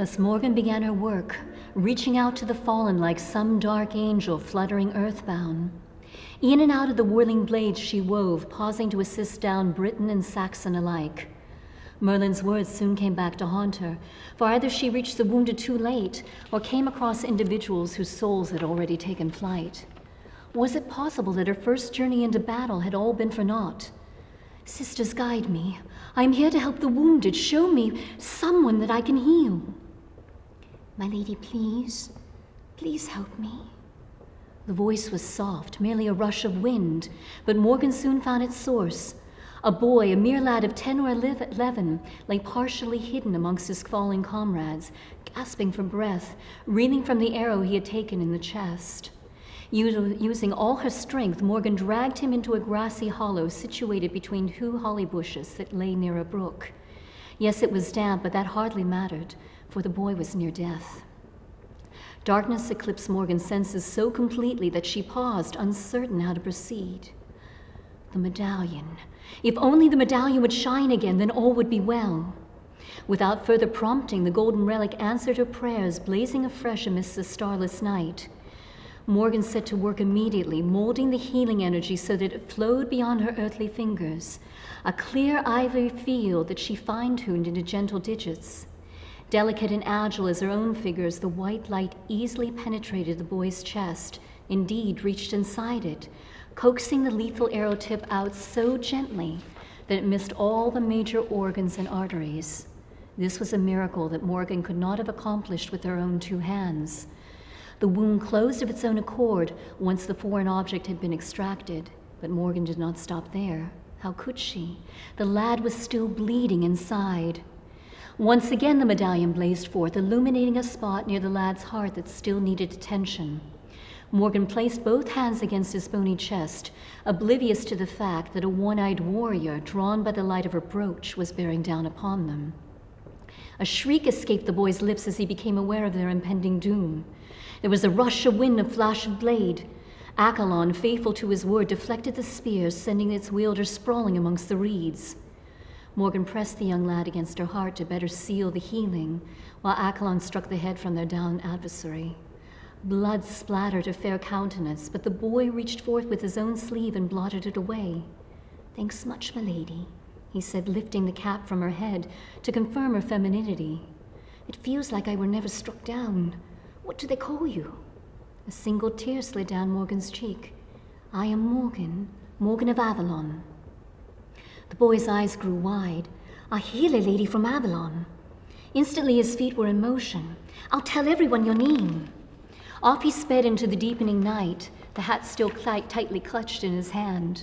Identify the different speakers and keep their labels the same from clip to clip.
Speaker 1: Thus Morgan began her work, reaching out to the fallen like some dark angel fluttering earthbound. In and out of the whirling blades she wove, pausing to assist down Briton and Saxon alike. Merlin's words soon came back to haunt her, for either she reached the wounded too late, or came across individuals whose souls had already taken flight. Was it possible that her first journey into battle had all been for naught? Sisters, guide me. I am here to help the wounded. Show me someone that I can heal. My lady, please help me. The voice was soft, merely a rush of wind, but Morgan soon found its source. A boy, a mere lad of 10 or 11, lay partially hidden amongst his falling comrades, gasping for breath, reeling from the arrow he had taken in the chest. Using all her strength, Morgan dragged him into a grassy hollow situated between two holly bushes that lay near a brook. Yes, it was damp, but that hardly mattered, for the boy was near death. Darkness eclipsed Morgan's senses so completely that she paused, uncertain how to proceed. The medallion. If only the medallion would shine again, then all would be well. Without further prompting, the golden relic answered her prayers, blazing afresh amidst the starless night. Morgan set to work immediately, molding the healing energy so that it flowed beyond her earthly fingers, a clear ivory field that she fine-tuned into gentle digits. Delicate and agile as her own figures, the white light easily penetrated the boy's chest, indeed reached inside it, coaxing the lethal arrow tip out so gently that it missed all the major organs and arteries. This was a miracle that Morgan could not have accomplished with her own 2 hands. The wound closed of its own accord once the foreign object had been extracted, but Morgan did not stop there. How could she? The lad was still bleeding inside. Once again the medallion blazed forth, illuminating a spot near the lad's heart that still needed attention. Morgan placed both hands against his bony chest, oblivious to the fact that a one-eyed warrior, drawn by the light of her brooch, was bearing down upon them. A shriek escaped the boy's lips as he became aware of their impending doom. There was a rush of wind, a flash of blade. Avalon, faithful to his word, deflected the spear, sending its wielder sprawling amongst the reeds. Morgan pressed the young lad against her heart to better seal the healing, while Avalon struck the head from their downed adversary. Blood splattered her fair countenance, but the boy reached forth with his own sleeve and blotted it away. "Thanks much, my lady," he said, lifting the cap from her head to confirm her femininity. "It feels like I were never struck down. What do they call you?" A single tear slid down Morgan's cheek. "I am Morgan of Avalon." The boy's eyes grew wide. "A healer lady from Avalon." Instantly his feet were in motion. "I'll tell everyone your name." Off he sped into the deepening night, the hat still tightly clutched in his hand.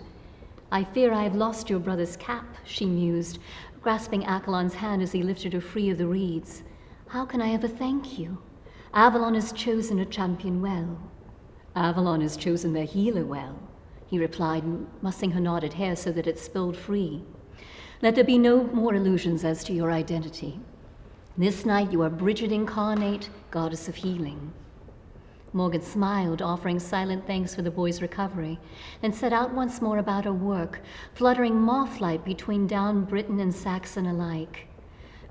Speaker 1: "I fear I have lost your brother's cap," she mused, grasping Avalon's hand as he lifted her free of the reeds. "How can I ever thank you? Avalon has chosen a champion well." "Avalon has chosen their healer well," he replied, mussing her knotted hair so that it spilled free. "Let there be no more illusions as to your identity. This night you are Bridget Incarnate, goddess of healing." Morgan smiled, offering silent thanks for the boy's recovery, then set out once more about her work, fluttering moth-like between down Briton and Saxon alike.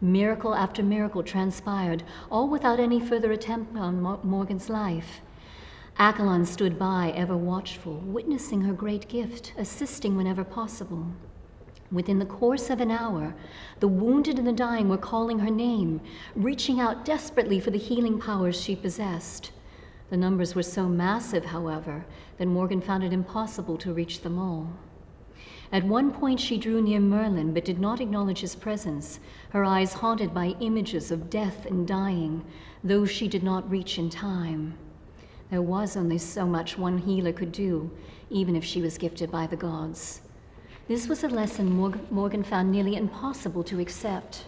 Speaker 1: Miracle after miracle transpired, all without any further attempt on Morgan's life. Avalon stood by, ever watchful, witnessing her great gift, assisting whenever possible. Within the course of an hour, the wounded and the dying were calling her name, reaching out desperately for the healing powers she possessed. The numbers were so massive, however, that Morgan found it impossible to reach them all. At one point she drew near Merlin, but did not acknowledge his presence, her eyes haunted by images of death and dying, those she did not reach in time. There was only so much one healer could do, even if she was gifted by the gods. This was a lesson Morgan found nearly impossible to accept.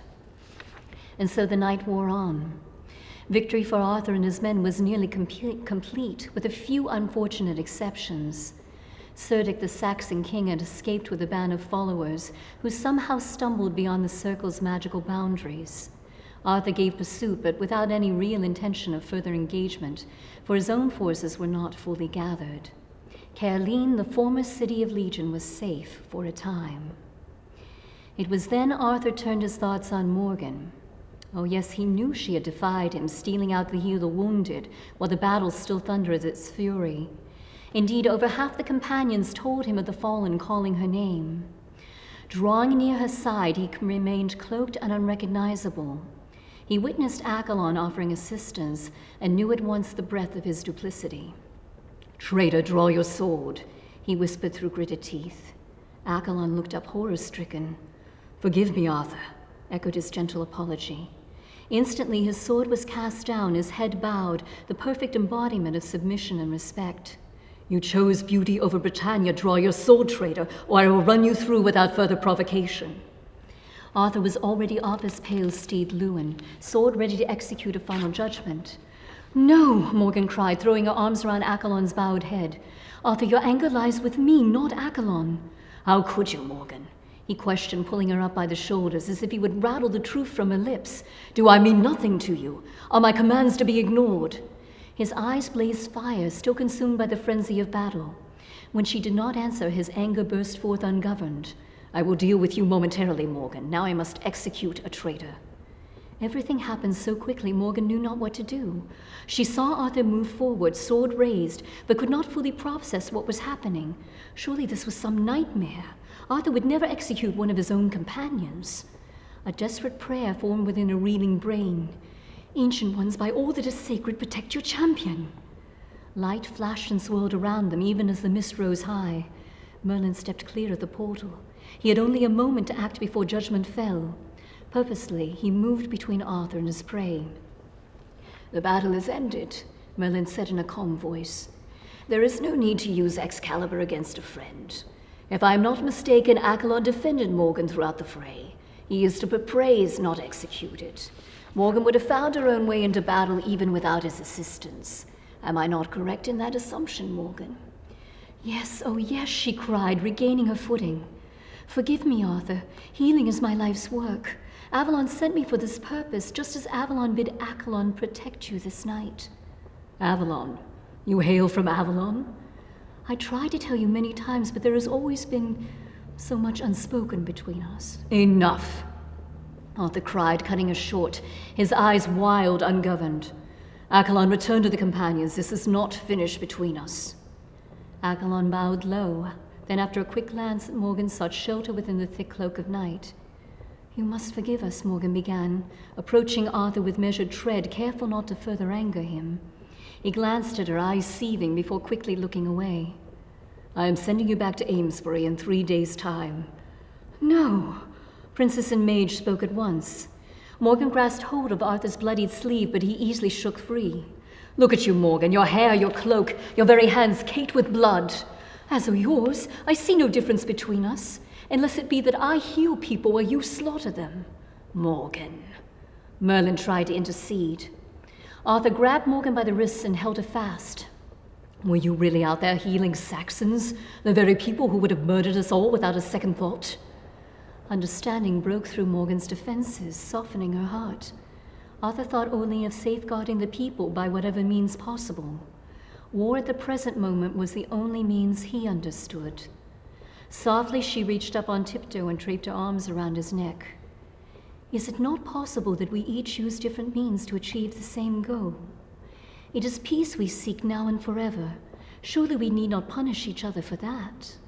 Speaker 1: And so the night wore on. Victory for Arthur and his men was nearly complete, with a few unfortunate exceptions. Cerdic, the Saxon king, had escaped with a band of followers who somehow stumbled beyond the circle's magical boundaries. Arthur gave pursuit, but without any real intention of further engagement, for his own forces were not fully gathered. Caerleon, the former city of Legion, was safe for a time. It was then Arthur turned his thoughts on Morgan. Oh yes, he knew she had defied him, stealing out to heal the wounded, while the battle still thundered its fury. Indeed, over half the companions told him of the fallen calling her name. Drawing near her side, he remained cloaked and unrecognizable. He witnessed Avalon offering assistance and knew at once the breadth of his duplicity. "Traitor, draw your sword," he whispered through gritted teeth. Avalon looked up horror-stricken. "Forgive me, Arthur," echoed his gentle apology. Instantly his sword was cast down, his head bowed, the perfect embodiment of submission and respect. "You chose beauty over Britannia. Draw your sword, traitor, or I will run you through without further provocation." Arthur was already off his pale steed Lewin, sword ready to execute a final judgment. "No," Morgan cried, throwing her arms around Avalon's bowed head. "Arthur, your anger lies with me, not Avalon." "How could you, Morgan?" he questioned, pulling her up by the shoulders as if he would rattle the truth from her lips. "Do I mean nothing to you? Are my commands to be ignored?" His eyes blazed fire, still consumed by the frenzy of battle. When she did not answer, his anger burst forth ungoverned. "I will deal with you momentarily, Morgan. Now I must execute a traitor." Everything happened so quickly, Morgan knew not what to do. She saw Arthur move forward, sword raised, but could not fully process what was happening. Surely this was some nightmare. Arthur would never execute one of his own companions. A desperate prayer formed within her reeling brain. "Ancient ones, by all that is sacred, protect your champion." Light flashed and swirled around them, even as the mist rose high. Merlin stepped clear of the portal. He had only a moment to act before judgment fell. Purposely, he moved between Arthur and his prey. "The battle is ended," Merlin said in a calm voice. "There is no need to use Excalibur against a friend. If I am not mistaken, Avalon defended Morgan throughout the fray. He is to be praised, not executed. Morgan would have found her own way into battle even without his assistance. Am I not correct in that assumption, Morgan?" "Yes, oh yes," she cried, regaining her footing. "Forgive me, Arthur. Healing is my life's work. Avalon sent me for this purpose, just as Avalon bid Avalon protect you this night." "Avalon? You hail from Avalon?" "I tried to tell you many times, but there has always been so much unspoken between us." "Enough!" Arthur cried, cutting her short, his eyes wild, ungoverned. "Avalon, return to the companions. This is not finished between us." Avalon bowed low. Then, after a quick glance at Morgan, sought shelter within the thick cloak of night. "You must forgive us," Morgan began, approaching Arthur with measured tread, careful not to further anger him. He glanced at her, eyes seething, before quickly looking away. "I am sending you back to Amesbury in 3 days' time." "No!" Princess and mage spoke at once. Morgan grasped hold of Arthur's bloodied sleeve, but he easily shook free. "Look at you, Morgan, your hair, your cloak, your very hands caked with blood." "As are yours. I see no difference between us, unless it be that I heal people while you slaughter them." "Morgan." Merlin tried to intercede. Arthur grabbed Morgan by the wrists and held her fast. "Were you really out there healing Saxons, the very people who would have murdered us all without a second thought?" Understanding broke through Morgan's defenses, softening her heart. Arthur thought only of safeguarding the people by whatever means possible. War at the present moment was the only means he understood. Softly she reached up on tiptoe and draped her arms around his neck. "Is it not possible that we each use different means to achieve the same goal? It is peace we seek now and forever. Surely we need not punish each other for that."